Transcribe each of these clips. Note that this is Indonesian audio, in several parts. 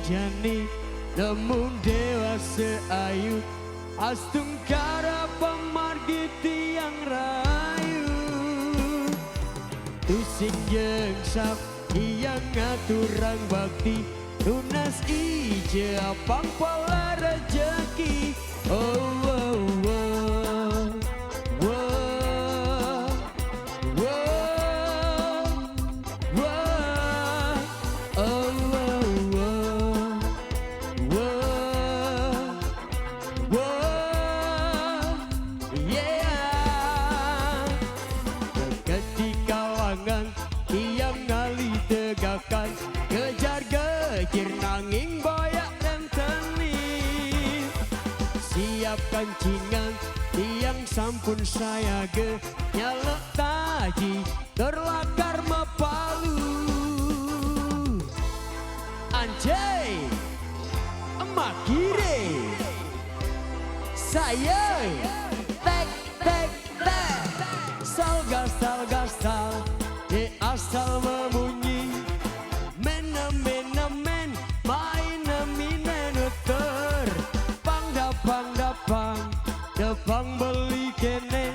jane namun dewasa ayu astungkara pamargi tiang rayu tusing jeung sap yang ngaturang bakti tunas ije apang pola rejeki oh, oh, oh. Kejar gejir nanging boyak renteni siap kancingan tiang sampun saya ge nyalek taji terlakar mepalu anjay emak kiri saya tek tek tek sal gasal gasal de asal memunyi dapang beli kene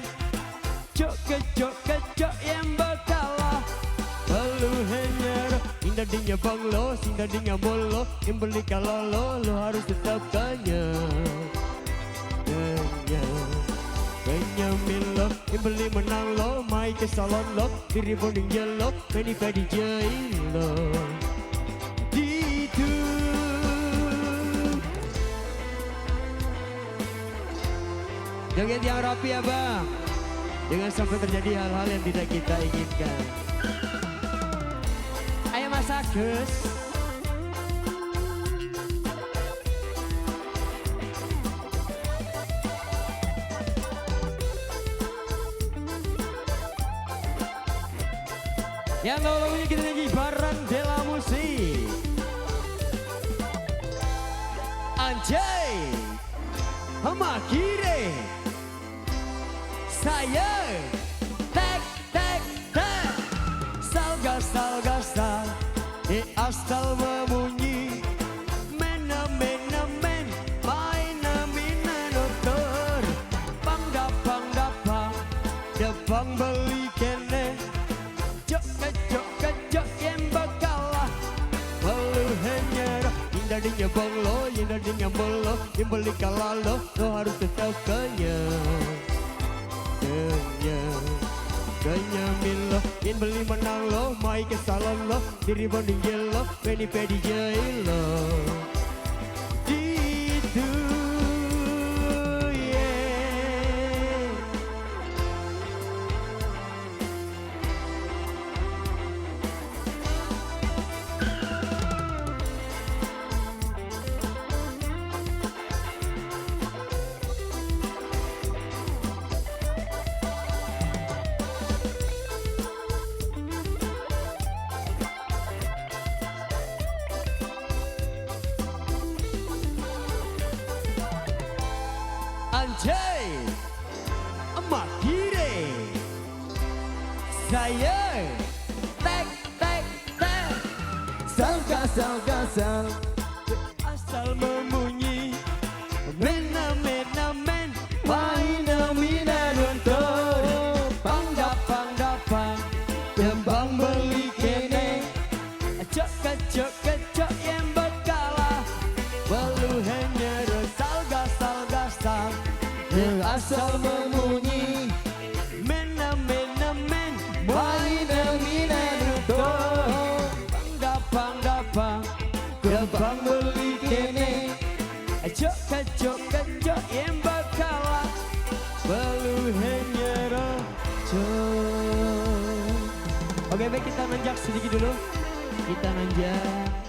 cok kecok yang bakalah perlu hanya indah dinya banglo sindah dinya molo yang beli kalau lo harus tetap kenyang milo yang beli menang lo mai ke salon lo diri bonding jelo meni pedi jailo joget yang rapi ya bang, jangan sampai terjadi hal-hal yang tidak kita inginkan. Ayo Mas Agus. Yang lalu kita nyanyi bareng Dela Musik. Anjay, Hama Kire. Saya tek tek tek sal gasal di asal memunyi mena men maina mina dokter pang dapang beli kene cok kecok yang bakalah lalu hanya indah dinya banglo indah dinya bolo yang beli kalalo lo harus tetap kenyang kenyang milo yang beli menang lo mai ke salon lo diri bonding jelo meni pedi jailo itu anjay emak kiri saya tek tek tek sal gasal asal memunyi mena men maina mina nonton pang dapang tembang beli kene cok yang bakalah belu hanya resal gasal asal memunyi mena men maina mina nonton pang dapang beli kene cok yang bakalah belu hanya rocok. Oke baik kita nanjak sedikit dulu kita nanjak